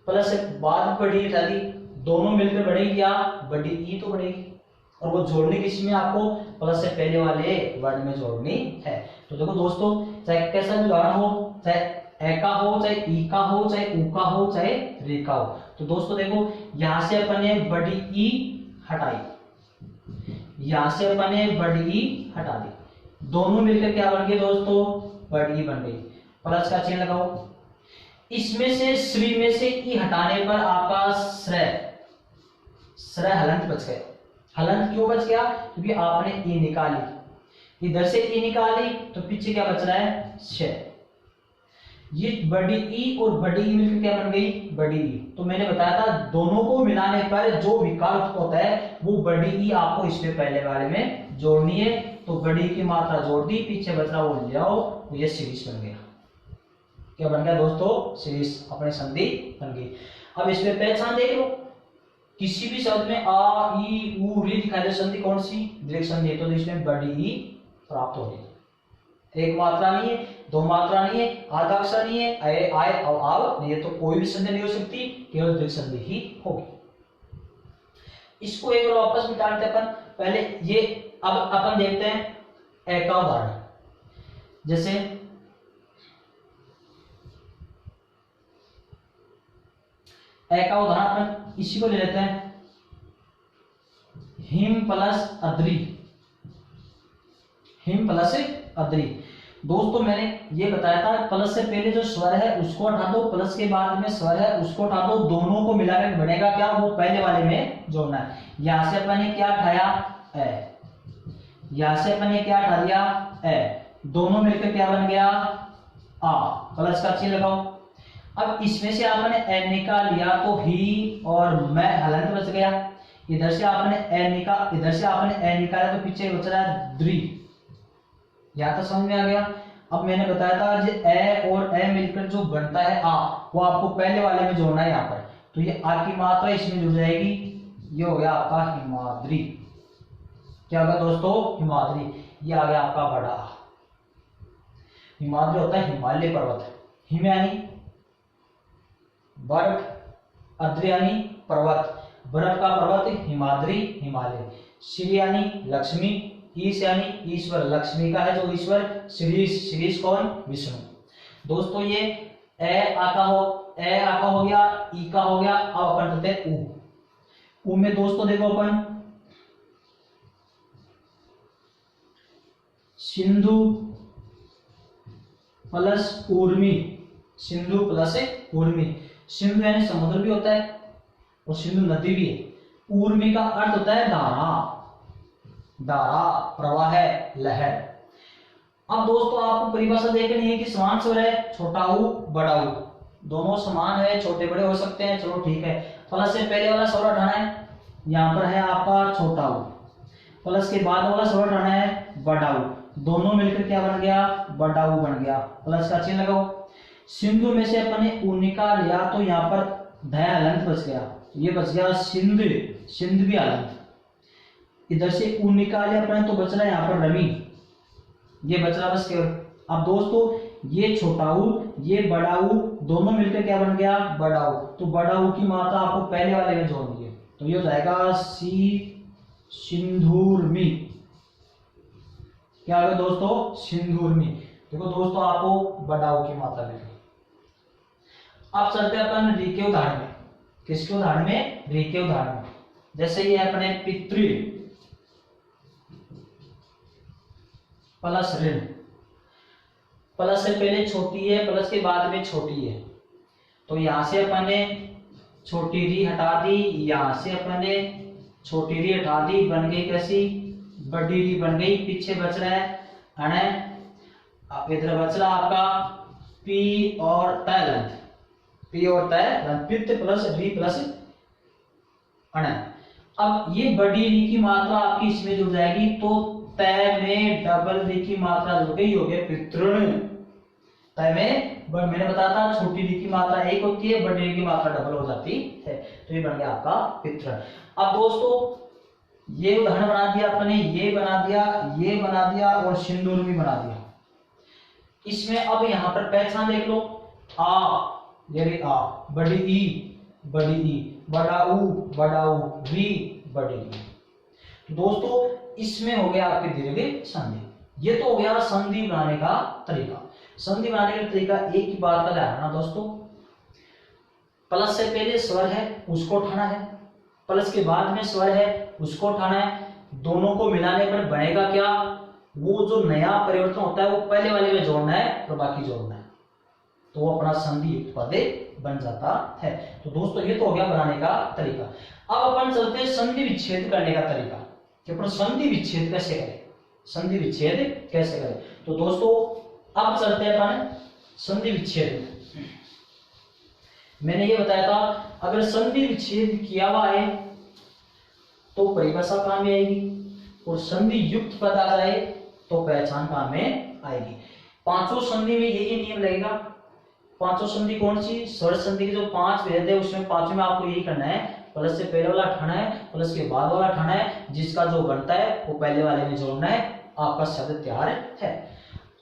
प्लस से बाद बड़ी हटा दी, दोनों मिलकर बढ़ेगी या बड़ी ई तो बढ़ेगी, और वो जोड़नी किस में, आपको प्लस से पहले वाले वर्ड में जोड़नी है। तो देखो दोस्तों, चाहे कैसा भी उदाहरण हो, चाहे ए का हो, चाहे ई का हो, चाहे ऊ का हो, चाहे रे का हो, तो दोस्तों देखो यहां से अपन ने बड़ी ई हटाई, यहां से अपन ने बड़ी ई हटा दी, दोनों मिलकर क्या बन गए दोस्तों, बड़ी ई बन गई। प्लस का चिन्ह लगाओ। इसमें से श्री में से ई हटाने पर आपका श्र हलंत बच गया। हलंत क्यों बच गया, क्योंकि आपने ई निकाली, इधर से ई निकाली तो पीछे क्या बच रहा है, श। ये बड़ी ई और बड़ी ई मिलकर क्या बन गई, बड़ी ई। तो मैंने बताया था दोनों को मिलाने पर जो विकल्प होता है वो बड़ी ई आपको इसमें पहले वाले में जोड़नी है। तो बड़ी की मात्रा जोड़ दी, पीछे बच रहा वो ले जाओ, तो ये सीरीज बन गया। क्या बन गया दोस्तों, सीरीज, अपने संधि बन गई। अब इसमें पहचान देख लो, किसी भी शब्द में आ ई ऊ री दिखाई दे संधि कौन सी, दीर्घ संधि है, तो इसमें बड़ी ई प्राप्त होगी। एक मात्रा नहीं है, दो मात्रा नहीं है, आधा अक्षर नहीं है, ए आय और आव नहीं है, तो कोई भी संधि नहीं हो सकती, केवल दीर्घ संधि ही होगी। इसको एक बार वापस मिटाते अपन, पहले ये अब अपन देखते हैं ए का उदाहरण। जैसे ए का उदाहरण अपन इसी को ले लेते हैं, him plus Adraee, him plus Adraee. दोस्तों मैंने ये बताया था प्लस से पहले जो स्वर है उसको हटा दो, प्लस के बाद में स्वर है उसको हटा दो, दोनों को मिलाकर बनेगा क्या, वो पहले वाले में जोड़ना है। यहां से अपन ने क्या उठाया, ए, यहां से अपन ने क्या हटा दिया, ए, दोनों मिलकर क्या बन गया, आ, प्लस का चिन्ह लगाओ। अब इसमें से आपने ए निकाल लिया तो ही और मैं हलंत बच गया, इधर से आपने ए निकाल, इधर से आपने ए निकाला तो पीछे बच रहा है द्री। यहां तक समझ में आ गया। अब मैंने बताया था जो ए और ए मिलकर जो बनता है आ, वो आपको पहले वाले में जोड़ना है यहाँ पर, तो ये आ की मात्रा इसमें जुड़ जाएगी, ये हो गया आपका हिमाद्री। क्या होगा दोस्तों, हिमाद्री। ये आ गया आपका बड़ा। हिमाद्री होता है हिमालय पर्वत, हिम यानी बर्फ, अद्रि यानी पर्वत, बर्फ का पर्वत हिमाद्री हिमालय, श्री यानी लक्ष्मी, ईश यानी ईश्वर, लक्ष्मी का है जो ईश्वर, श्रीश, श्रीश कौन, विष्णु। दोस्तों ये ए आका हो गया, ई का हो गया। अब अपन करते हैं ऊ। ऊ में दोस्तों देखो अपन सिंधु प्लस ऊर्मी, सिंधु प्लस ऊर्मी। सिंधु यानी समुद्र भी होता है और सिंधु नदी भी है। ऊर्मी का अर्थ होता है धारा, धारा, प्रवाह है, लहर। अब दोस्तों आपको परिभाषा देखनी है कि समान स्वर है, छोटा ऊ बड़ा ऊ, दोनों समान है, छोटे बड़े हो सकते हैं, चलो ठीक है। प्लस से पहले वाला स्वर हटाना है, यहाँ पर है आपका छोटा ऊ, प्लस के बाद वाला स्वर हटाना है बड़ा ऊ, दोनों मिलकर क्या बन गया, बड़ा ऊ बन गया। प्लस का चिन्ह लगाओ। सिंधु में से अपन ने ऊ निकाल लिया तो यहाँ पर ध हलंत बच गया, ये बच गया सिंध, सिंध भी हलंत। इधर से ऊ निकाले अपने तो बच रहा है यहाँ पर रमी, ये बच रहा बस केवल। अब दोस्तों ये छोटा ऊ ये बड़ा ऊ दोनों मिलकर क्या बन गया, बड़ा ऊ। तो बड़ा ऊ की मात्रा आपको पहले वाले में जोड़नी है, तो ये हो जाएगा सी सिंधुर्मी। क्या होगा दोस्तों, सिंधुर्मी। देखो दोस्तों आपको बड़ा ऊ की मात्रा मिल गई। अब चलते हैं अपन री के उदाहरण में। किसके उदाहरण में, री के उदाहरण में। जैसे ये अपने पितृ प्लस ऋण, प्लस से पहले छोटी है, प्लस के बाद में छोटी है, तो यहां से अपन ने छोटी री हटा दी, यहां से अपन ने छोटी री हटा दी, बन गई कैसी, बड़ी री बन गई। पीछे बच रहा है अण, इधर बच रहा आपका पी और तलंत, पी होता है पित्त प्लस री प्लस अण। अब ये बड़ी री की मात्रा आपकी इसमें जुड़ जाएगी, तो तय में डबल री की मात्रा जुड़ गई, हो गया पितृण। तय में मैंने बताया था छोटी री की मात्रा एक होती है, बड़ी री की मात्रा डबल हो जाती है, तो ये बन गया आपका पितृण। अब दोस्तों ये उदाहरण बना दिया अपने, ये बना दिया, ये बना दिया और सिंदूर भी बना दिया। इसमें अब यहां पर पहचान देख लो, आ ये आ, बड़ी ई, बड़ा ऊ, वी, बड़ी री। तो दोस्तों इसमें हो गया आपके दीर्घ संधि। ये तो हो गया संधि बनाने का तरीका। संधि बनाने का तरीका एक ही बात का ध्यान रखना दोस्तों, प्लस से पहले स्वर है उसको उठाना है, प्लस के बाद में स्वर है उसको उठाना है। दोनों को मिलाने पर बनेगा क्या, वो जो नया परिवर्तन होता है वो पहले वाले में जोड़ना है और बाकी जोड़ना है, तो वो अपना संधि युक्त पद बन जाता है। तो दोस्तों ये तो हो गया बनाने का तरीका। अब अपन चलते हैं संधि विच्छेद करने का तरीका, कि अपन संधि विच्छेद कैसे करें, संधि विच्छेद कैसे करें। तो दोस्तों अब चलते हैं अपन संधि विच्छेद। मैंने ये बताया था अगर संधि विच्छेद किया हुआ है तो परिभाषा काम में आएगी, और संधि युक्त पद आ जाए तो पहचान काम में आएगी। पांचों संधि में यही नियम लगेगा। पांचों संधि कौन सी, स्वर संधि के जो 5 भेद है उसमें पांचों में आपको यही करना है, प्लस से पहले वाला उठाना है, प्लस के बाद वाला उठाना है, जिसका जो बनता है वो पहले वाले में जोड़ना है, आपका शब्द तैयार है।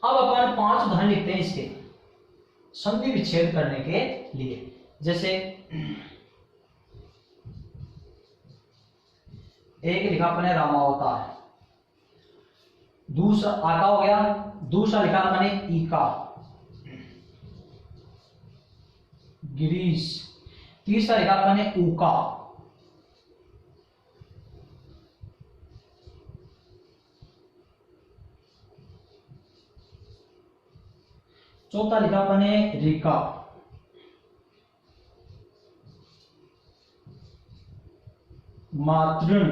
अब अपन 5 उदाहरण लिखते हैं इसके संधि विच्छेद करने के लिए। जैसे एक लिखा अपने रामावतार, दूसरा आका हो गया, दूसरा लिखा अपने ईका गिरीश, तीसरा लिखा अपने ऊका, चौथा लिखा अपने रिका, मातृण।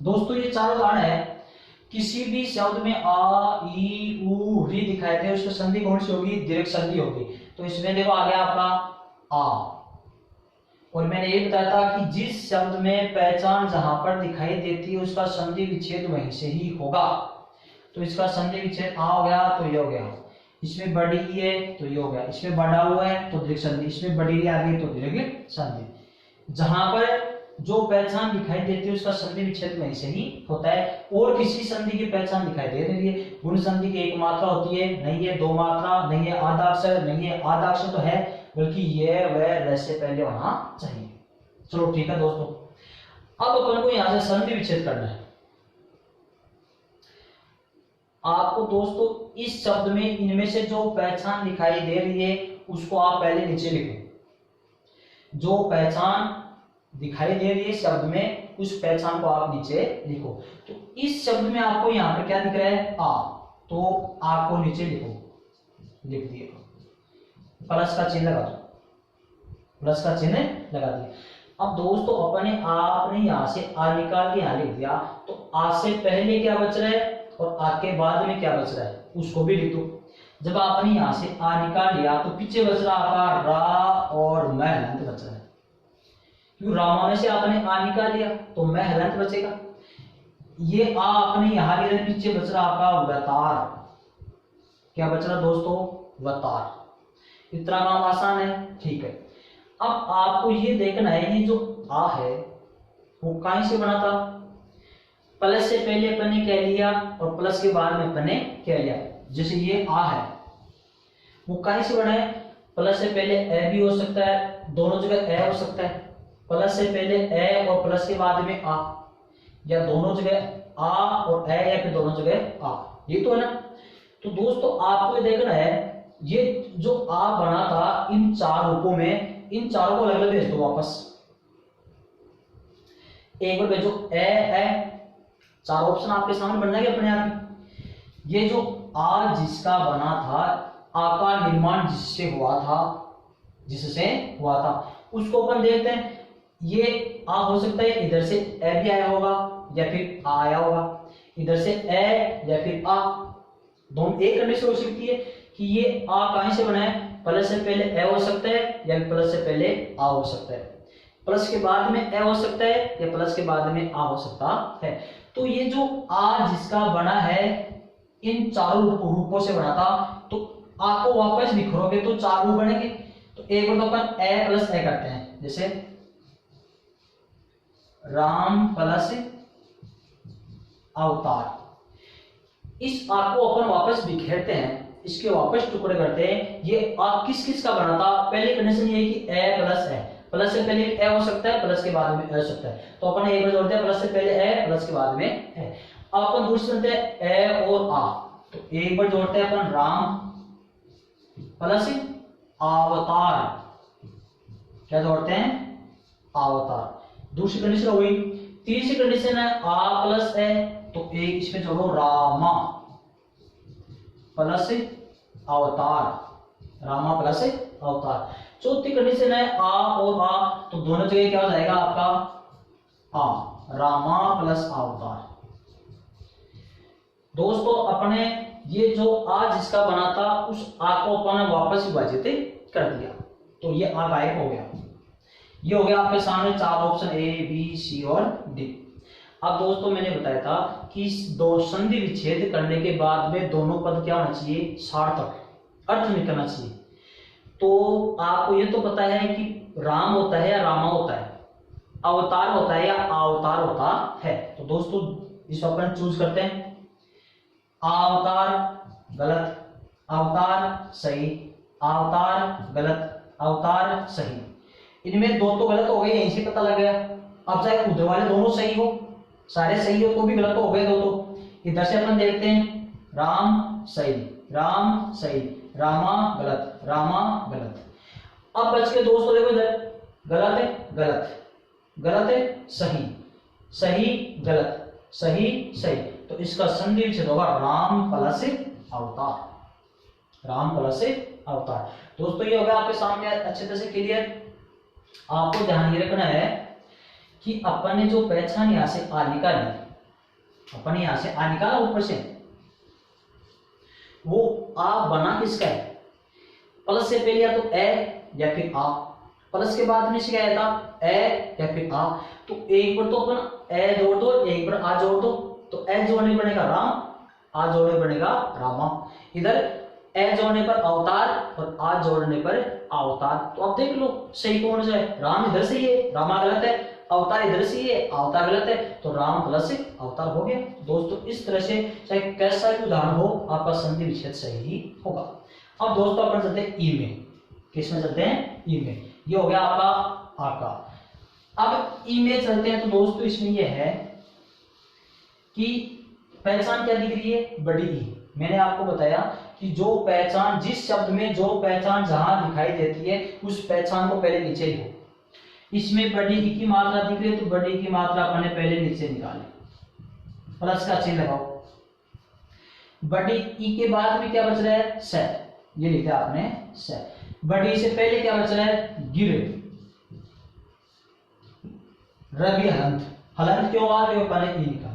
दोस्तों ये चारों उदाहरण है, किसी भी शब्द में आ ई उ री दिखाए थे उसकी संधि कौन सी होगी, दीर्घ संधि होगी। तो इसमें देखो आ गया आपका आ, और मैंने ये बताया था कि जिस शब्द में पहचान जहां पर दिखाई देती है उसका संधि विच्छेद वहीं से ही होगा। तो इसका संधि विच्छेद आ हो गया तो ये हो गया, इसमें बड़ी ई है तो ये हो गया, इसमें बड़ा हुआ है तो दीर्घ संधि, इसमें बड़ी ई आ गई तो दीर्घ संधि। जहां पर जो पहचान दिखाई देती है उसका संधि विच्छेद वहीं से ही होता है। और किसी संधि की पहचान दिखाई दे रही है, गुण संधि की एक मात्रा होती है, नहीं है दो मात्रा, नहीं है आधा अक्षर, नहीं है आधा अक्षर तो है, बल्कि ये वह र से पहले होना चाहिए। चलो ठीक है दोस्तों, अब अपन को यहां से संधि विच्छेद करना है। आपको दोस्तों इस शब्द में इनमें से जो पहचान दिखाई दे रही है उसको आप पहले नीचे लिखो। जो पहचान दिखाई दे रही है शब्द में उस पहचान को आप नीचे लिखो। तो इस शब्द में आपको यहाँ पर क्या दिख रहा है, आ, तो आपको नीचे लिखो, लिख दिए, प्लस का चिन्ह लगा दो, प्लस का चिन्ह लगा दिया। अब दोस्तों अपने आपने यहां से आ निकाल के यहां लिख दिया, तो आ से पहले क्या बच रहा है और आ के बाद में क्या बच रहा है उसको भी लिख दो। जब आपने यहां से आ निकाल लिया तो पीछे बच रहा आपका रा और मैं हलंत बच रहा है, क्योंकि रामा में से आपने आ निकाल लिया तो मैं हलंत बचेगा। ये आ आपने यहां लिया, पीछे बच रहा आपका वतार, क्या बच रहा दोस्तों, वतार। इतना काम आसान है, ठीक है। अब आपको ये देखना है ये जो आ है वो कहां से बना था, प्लस से पहले अपन ने कह लिया और प्लस के बाद में अपन ने कह लिया। जैसे ये आ है वो कहां से बना है, प्लस से पहले ए भी हो सकता है, दोनों जगह ए हो सकता है, प्लस से पहले ए और प्लस के बाद में आ, या दोनों जगह आ और ए, या फिर दोनों जगह आ, ये तो है ना। तो दोस्तों आपको देखना है ये जो आ बना था इन चार रूपों में, इन चारों को अलग अलग भेज दो वापस, एक बार भेजो ए, चार ऑप्शन आपके सामने बन जाएंगे अपने आप ही। ये जो आ जिसका बना था, आ का निर्माण जिससे हुआ था उसको अपन देखते हैं। ये आ हो सकता है इधर से ए भी आया होगा या फिर आ आया होगा, इधर से ए या फिर आ, दोनों एक कंडीशन हो सकती है कि ये आ कहां से बना है, प्लस से पहले ए हो सकता है या प्लस से पहले आ हो सकता है, प्लस के बाद में ए हो सकता है या प्लस के बाद में आ हो सकता है। तो ये जो आ जिसका बना है इन चारों रूपों से बना था, तो आ को वापस बिखरोगे तो चार रूप बनेंगे। तो एक बार तो अपन ए प्लस ए करते हैं, जैसे राम प्लस अवतार। इस आ को अपन वापस बिखेरते हैं, इसके वापस टुकड़े करते हैं। ये आ किस किस का बना था, पहली कंडीशन ये है कि ए प्लस ए, प्लस से पहले ए हो सकता है, प्लस के बाद में ए हो सकता है, तो अपन एक बार जोड़ते हैं प्लस से पहले ए, प्लस के बाद में ए। अब अपन दूसरे जोड़ते हैं ए और आ, तो एक बार जोड़ते हैं अपन राम प्लस अवतार, क्या जोड़ते हैं, अवतार। दूसरी कंडीशन हो गई। तीसरी कंडीशन है आ प्लस ए, तो एक इसमें जोड़ो रामा प्लस अवतार, रामा प्लस अवतार। चौथी कंडीशन है आ और आ, तो दोनों जगह क्या हो जाएगा आपका आ, रामा प्लस अवतार। दोस्तों अपने ये जो आ जिसका बना था उस आ को अपन ने वापस विभाजित कर दिया, तो ये आ गायब हो गया। ये हो गया आपके सामने चार ऑप्शन ए बी सी और डी। अब दोस्तों मैंने बताया था कि दो संधि विच्छेद करने के बाद में दोनों पद क्या होना चाहिए, सार्थक, अर्थ निकलना चाहिए। तो आपको ये तो पता है कि राम होता है या रामा होता है, अवतार होता है या अवतार होता है। तो दोस्तों इसको अपन चूज करते हैं, अवतार गलत, अवतार सही, अवतार गलत, अवतार सही। इनमें दो तो गलत हो गए, यहीं से पता लग गया। अब चाहे उधर वाले दोनों सही हो, सारे सही हो, तो भी गलत हो गए दो। तो इधर से अपन देखते हैं, राम सही, राम सही, रामा गलत, रामा गलत। अब बच के दोस्तों देखो इधर, गलत है गलत, गलत है सही, सही गलत, सही सही। तो इसका संधि विच्छेद होगा राम प्लस अवतार, राम प्लस अवतार। दोस्तों ये होगा आपके सामने अच्छे तरह से क्लियर। आपको ध्यान ये रखना है कि अपन ने जो पहचान यहां से आ निकाली, अपन यहां से आ निकाला ऊपर से, वो आ बना किसका है, प्लस से पहले या तो ए या फिर आ, प्लस के बाद में क्या आया था ए या फिर आ। तो एक बार तो अपन ए जोड़ दो, एक बार आ जोड़ दो, तो ए जोड़ने बनेगा राम, आ जोड़ने बनेगा रामा। इधर ए जोड़ने पर अवतार और आ जोड़ने पर अवतार। तो अब देख लो सही कौन सा है, राम इधर से ही है, रामा गलत है, अवतार इधर से ही है, अवतार गलत है, तो राम प्लस अवतार हो गया। दोस्तों इस तरह से चाहे कैसा भी उदाहरण हो, आपका संधि विच्छेद सही ही होगा। अब दोस्तों अपन चलते हैं ई में, किसमें चलते हैं, ई में। ये हो गया आपका आ का। अब ई में चलते हैं, तो दोस्तों इसमें यह है कि पहचान क्या दिख रही है, बड़ी ई। मैंने आपको बताया कि जो पहचान, जिस शब्द में जो पहचान जहां दिखाई देती है उस पहचान को पहले नीचे लिखो। इसमें बड़ी ई की मात्रा दिख रही है, तो बड़ी ई की मात्रा अपन ने पहले नीचे निकाली, प्लस का चिन्ह लगाओ। बड़ी ई के बाद में क्या बच रहा है, से, ये लिखा आपने से। बड़ी से पहले क्या बच रहा है, गिर, रवि हलंत, हलंत क्यों आ रहे हो, पहले ई निकाल।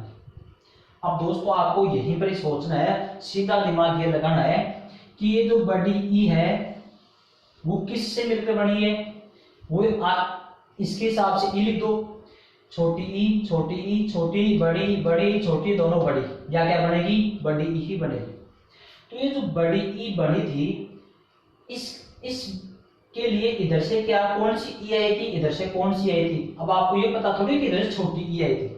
अब दोस्तों आपको यहीं पर ही सोचना है, सीधा दिमाग ये लगाना है कि ये जो बड़ी ई है वो किससे मिलकर बनी है, वो इसके हिसाब से ई लिख दो, छोटी ई छोटी ई छोटी, बड़ी बड़ी छोटी, दोनों बड़ी, या क्या बनेगी, बड़ी ई ही बनेगी। तो ये जो बड़ी ई बनी थी, इसके लिए इधर से क्या कौन सी ई आई थी, इधर से कौन सी आई थी। अब आपको ये पता थोड़ी कि इधर से छोटी ई आई थी,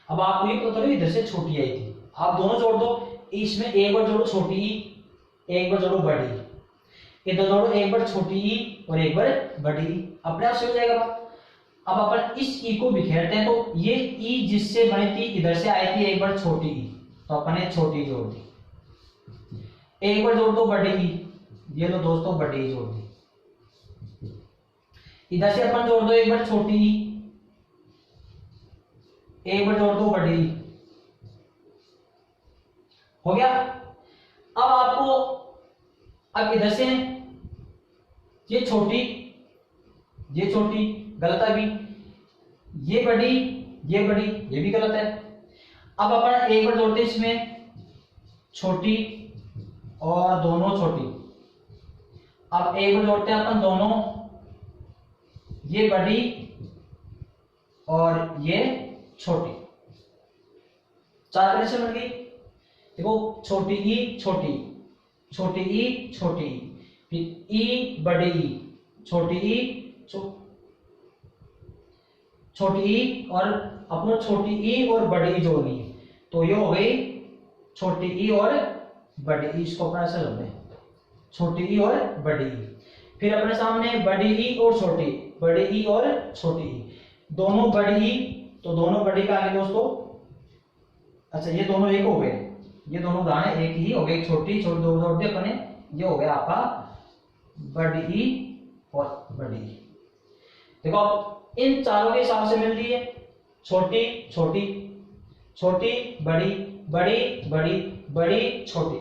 अब आपको ये पता थोड़ी इधर से छोटी आई थी। आप दोनों जोड़ दो, इसमें एक बार जोड़ो छोटी ई, एक बार जोड़ो बड़ी, इधर जोड़ो एक बार छोटी ई और एक बार बड़ी ई, अपने आप से हो जाएगा। अब अपन इस ई को बिखेरते हैं, तो ये ई जिससे बनी थी इधर से आई थी एक बार छोटी ई, तो अपन ने छोटी जोड़ दी, एक बार जोड़ दो बड़ी ई, ये लो दोस्तों बड़ी ई जोड़ दी। इधर से अपन जोड़ दो एक बार छोटी ई, एक बार जोड़ दो बड़ी, हो गया। अब आपको, अब इधर से ये छोटी गलत है भी, ये बड़ी ये भी गलत है। अब अपन एक बार जोड़ते इसमें छोटी और दोनों छोटी। अब एक को जोड़ते हैं अपन दोनों, ये बड़ी और ये छोटी, 4 कंडीशन बन गई। देखो छोटी ई छोटी, छोटी ई छोटी, फिर ई बड़ी ई, छोटी ई छोटी ई, और अपने छोटी ई और बड़ी ई जोड़नी है, तो ये हो गई छोटी ई और बड़ी ई। इसको अपना ऐसा जोड़ दें, छोटी ई और बड़ी ई। फिर अपने सामने बड़ी ई और छोटी, बड़ी ई और छोटी ई, दोनों बड़ी ई, तो दोनों बड़ी का आगे दोस्तों, अच्छा ये दोनों एक हो गए, ये दोनों दाने एक ही हो गए, छोटी छोटी दो जोड़ दिए अपने, ये हो गया आपका बड़ी ई और बड़ी ई। देखो अब इन चारों के हिसाब से मिल रही है, छोटी छोटी, छोटी बड़ी, बड़ी बड़ी, बड़ी छोटी,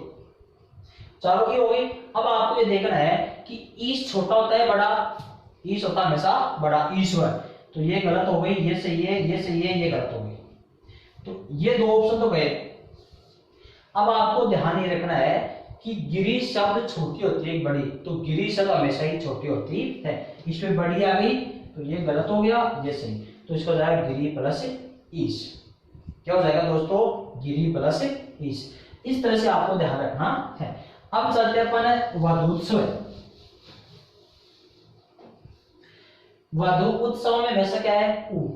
चारों की हो गई। अब आपको ये देखना है कि ईश छोटा होता है बड़ा, ईश होता है हमेशा बड़ा, ईश्वर, तो ये गलत हो गई, ये सही है, ये सही है, ये गलत हो गई। तो ये दो ऑप्शन तो गए। अब आपको ध्यान ये रखना है कि गिरी शब्द छोटी होती है बड़ी, तो गिरी शब्द हमेशा ही छोटी होती है। इसमें बड़ी आ गई तो ये गलत हो गया, ये सही, तो इसको जाएगा गिरी प्लस ईश। क्या हो जाएगा दोस्तों? गिरी प्लस ईश। इस तरह से आपको ध्यान रखना है। अब चलते अपन वधु उत्सव। वधु उत्सव में वैसा क्या है? उ,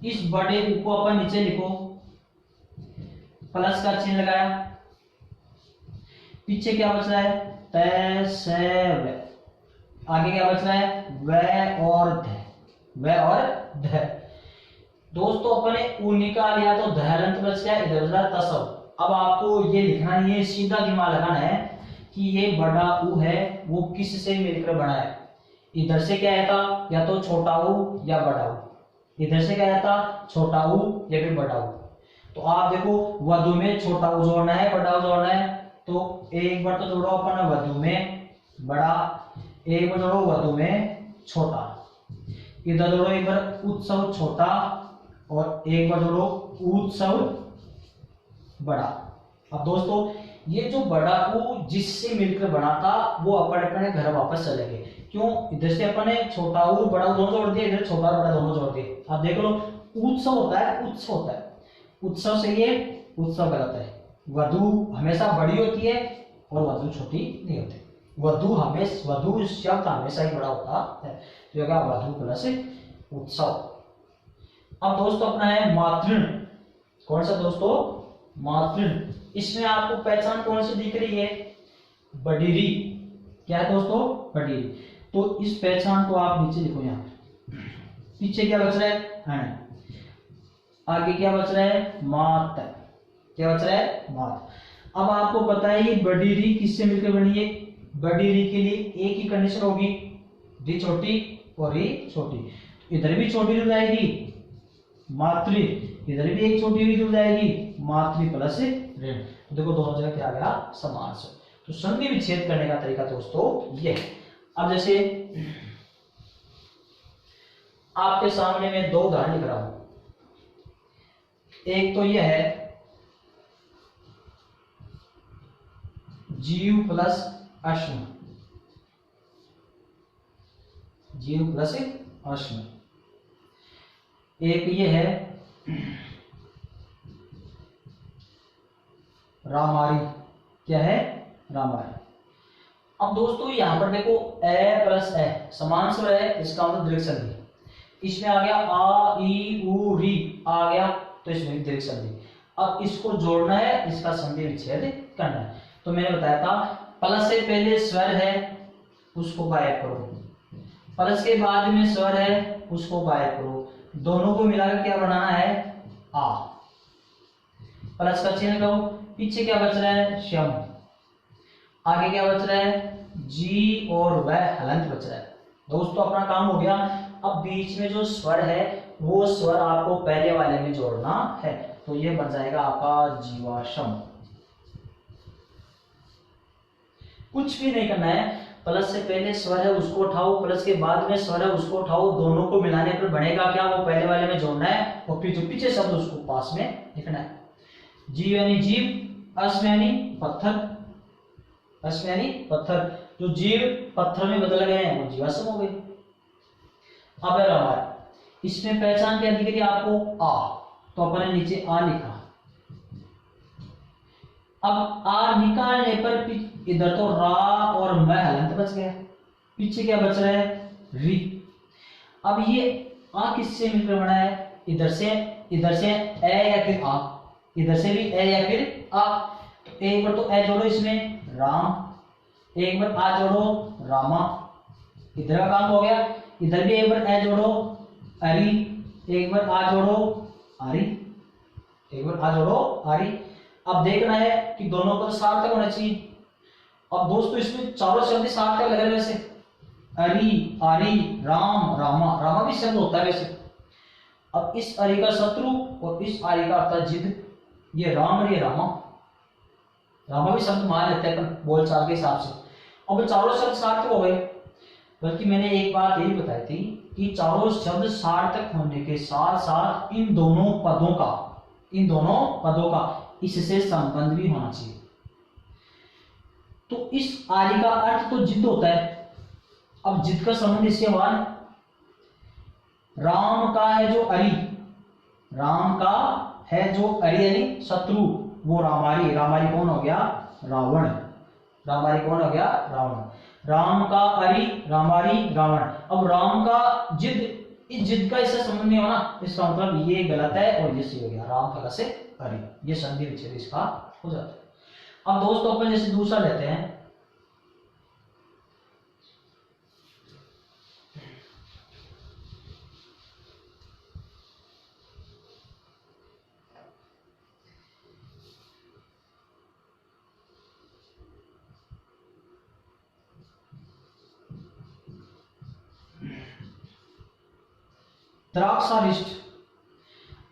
इस बड़े उ को अपन नीचे लिखो, प्लस का चिन्ह लगाया, पीछे क्या बच रहा है? तय से व, आगे क्या बच रहा है? व और ध, व और ध। दोस्तों अपने उ निकाल लिया तो धरंत बच गया, इधर उधर तसव। अब आपको ये लिखना नहीं है, सीधा दिमाग लगाना है कि ये बड़ा उ है वो किस से मिलकर बना है। इधर से क्या था? या तो छोटा उ या बड़ा उ। इधर से क्या था? छोटा उ या फिर बड़ा उ। तो आप देखो वधु में छोटा उ जोड़ना है, बड़ा उ जोड़ना है, तो एक बार तो जोड़ो अपन वधु में बड़ा, एक बार जोड़ो वधु में छोटा, इधर जोड़ो एक बार उत्सव छोटा और एक बार जोड़ो उत्सव बड़ा। अब दोस्तों ये जो बड़ा उ जिससे मिलकर बना था वो अपन अपने घर वापस चले गए। क्यों? इधर से अपन ने छोटा उ बड़ा उ दोनों जोड़ दिए, इधर छोटा और बड़ा दोनों जोड़ दिए। अब देख लो उत्सव होता है, उत्सव होता है, उत्सव सही है, उत्सव गलत है। वधु हमेशा बड़ी होती है और वधु छोटी नहीं होती। वधु हमेशा, वधु शब्द हमेशा ही बड़ा होता है, तो होगा वधु प्लस उत्सव। अब दोस्तों अपना है मातृण। कौन सा दोस्तों? मातृण। इसमें आपको पहचान कौन सी दिख रही है? बडीरी। क्या है दोस्तों? बडीरी। तो इस पहचान को आप नीचे लिखो यहाँ। पीछे क्या बच रहा है? हण। आगे क्या बच रहा है? मात। क्या बच रहा है? मात। अब आपको पता है ये बडीरी किससे मिलकर बनी है? बडीरी के लिए एक ही कंडीशन होगी, डी छोटी और री छोटी। इधर भी छोटी जुड़ जाएगी मातृ, इधर भी एक छोटी हुई जुड़ जाएगी मातृ प्लस ऋण। तो देखो दोनों जगह क्या आ गया? समास। तो संधि विच्छेद करने का तरीका दोस्तों ये है। अब जैसे आपके सामने मैं दो उदाहरण लिख रहा हूं। एक तो यह है जीव प्लस अश्म, जीव प्लस अश्म। एक ये है रामारी। क्या है? रामारी। अब दोस्तों यहां पर देखो ए प्लस ए समान स्वर है, इसका मतलब दीर्घ संधि। इसमें आ गया आ ई उ री आ गया, तो इसमें दीर्घ संधि। अब इसको जोड़ना है, इसका संधि विच्छेद करना है। तो मैंने बताया था प्लस से पहले स्वर है उसको गायब करो, प्लस के बाद में स्वर है उसको गायब करो, दोनों को मिलाकर क्या बनाना है? आ। प्लस का चिन्ह करो, पीछे क्या बच रहा है? श्यम। आगे क्या बच रहा है? जी और वह हलंत बच रहा है। दोस्तों अपना काम हो गया। अब बीच में जो स्वर है वो स्वर आपको पहले वाले में जोड़ना है, तो ये बन जाएगा आपका जीवाश्म। कुछ भी नहीं करना है, प्लस से पहले स्वर है उसको उठाओ, प्लस के बाद में स्वर है उसको उठाओ, दोनों को मिलाने पर बनेगा क्या? वो पहले वाले में जोड़ना है और फिर जो पीछे शब्द उसको पास में लिखना है। जीव यानी जीव, अश्व यानी पत्थर, अश्म यानी पत्थर, जो जीव पत्थर में बदल गए हैं वो जीवाश्म हो गए। अब है रवार, इसमें पहचान क्या दी गई आपको, आ, तो अपन ने नीचे आ लिखा। अब आ निकालने पर इधर तो रा और म हलंत बच गया, पीछे क्या बच रहा है, री। अब ये आ किससे मिलकर बना है, इधर से ए या फिर आ, इधर से भी ए या फिर आ। तो एक बार तो ए जोड़ो इसमें राम, एक बार आ जोड़ो रामा, इधर का काम हो गया। इधर भी एक बार ए जोड़ो अरी, एक बार आ जोड़ो आरी, एक बार आ जोड़ो आरी। अब देखना है कि दोनों पद सार्थक होना चाहिए। अब दोस्तों इसमें चारों शब्द सार्थक लग रहे हैं वैसे, अरी, आरी, राम, रामा, रामा भी शब्द होता है वैसे। अब इस अरी का शत्रु और इस आरी का अर्थ जिद, ये राम और ये रामा, रामा भी शब्द मान लेते हैं अपन बोलचाल के हिसाब से। अब चारों शब्द सार्थक हो गए, बल्कि मैंने एक बात यही बताई थी कि चारों शब्द सार्थक होने के साथ साथ इन दोनों पदों का इससे संबंध भी होना चाहिए। तो इस आरी का अर्थ तो जिद होता है। अब जिद का संबंध इससे हुआ, राम का है जो अरी, राम का है जो अरी यानी शत्रु, वो रामारी, रामारी कौन हो गया, रावण, रामारी कौन हो गया, रावण। राम का अरी, रामारी, रावण। अब राम का जिद, इस जिद का इससे संबंध नहीं होना, इसका मतलब ये गलत है और ये सही हो गया, राम का से अरी, ये संधि विच्छेद इसका हो जाता है। अब दोस्तों अपन जैसे दूसरा लेते हैं, द्राक्षारिष्ट।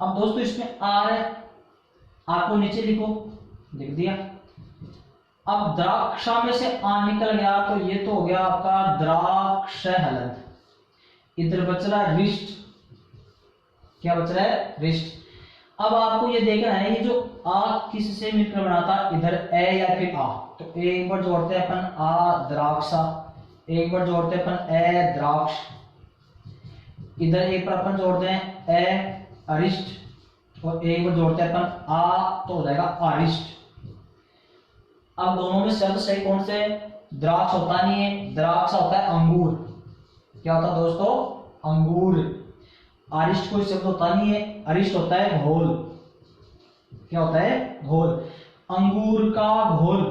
अब दोस्तों इसमें आर है, आर को नीचे लिखो, लिख दिया। अब द्राक्षा में से आ निकल गया तो ये तो हो गया आपका द्राक्ष हलंत। इधर बच रहा है रिष्ट, क्या बच रहा है, रिष्ट। अब आपको ये देखना है ये जो आ किससे मिलकर बना था, इधर ए या फिर आ, तो एक बार जोड़ते हैं अपन आ द्राक्षा, एक बार जोड़ते हैं अपन ए द्राक्ष, इधर एक बार अपन जोड़ते हैं ए अरिष्ट, और एक बार जोड़ते हैं अपन आ, तो हो जाएगा अरिष्ट। अब दोनों में शब्द सही कौन से, द्राक्ष होता नहीं है, द्राक्ष होता है अंगूर, क्या होता है दोस्तों, अंगूर। अरिष्ट कोई शब्द होता नहीं है, अरिष्ट होता है घोल, क्या होता है, घोल। अंगूर का घोल,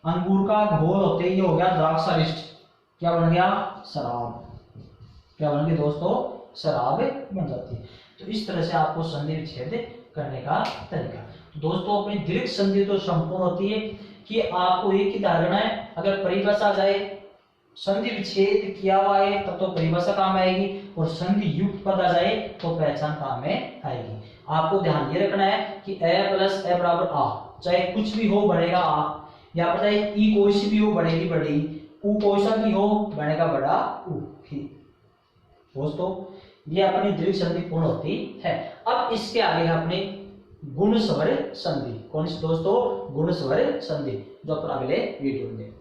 अंगूर का घोल होते ही हो गया द्राक्षारिष्ट, क्या बन गया, शराब, क्या बन गया दोस्तों, शराब बन जाती है। तो इस तरह से आपको संधि विच्छेद करने का तरीका। तो दोस्तों अपनी दीर्घ संधि तो संपूर्ण होती है कि आपको एक ही धारणा है, अगर परिभाषा आ जाए, संधि विच्छेद किया हुआ है तब तो परिभाषा काम आएगी, और संधि युक्त पद आ जाए तो पहचान काम में आएगी। आपको ध्यान ये रखना है कि ए प्लस ए बराबर आ, चाहे कुछ भी हो बढ़ेगा आ, या पर चाहे ई कोई सी भी हो बढ़ेगी बड़ी, उ कोई सा भी हो बनेगा बड़ा उ ही। दोस्तों ये अपनी दीर्घ संधि पूर्ण होती है। अब इसके आगे है अपनी गुण स्वर संधि। कौन सी दोस्तों, गुण स्वर संधि, जो अपन अगले वीडियो में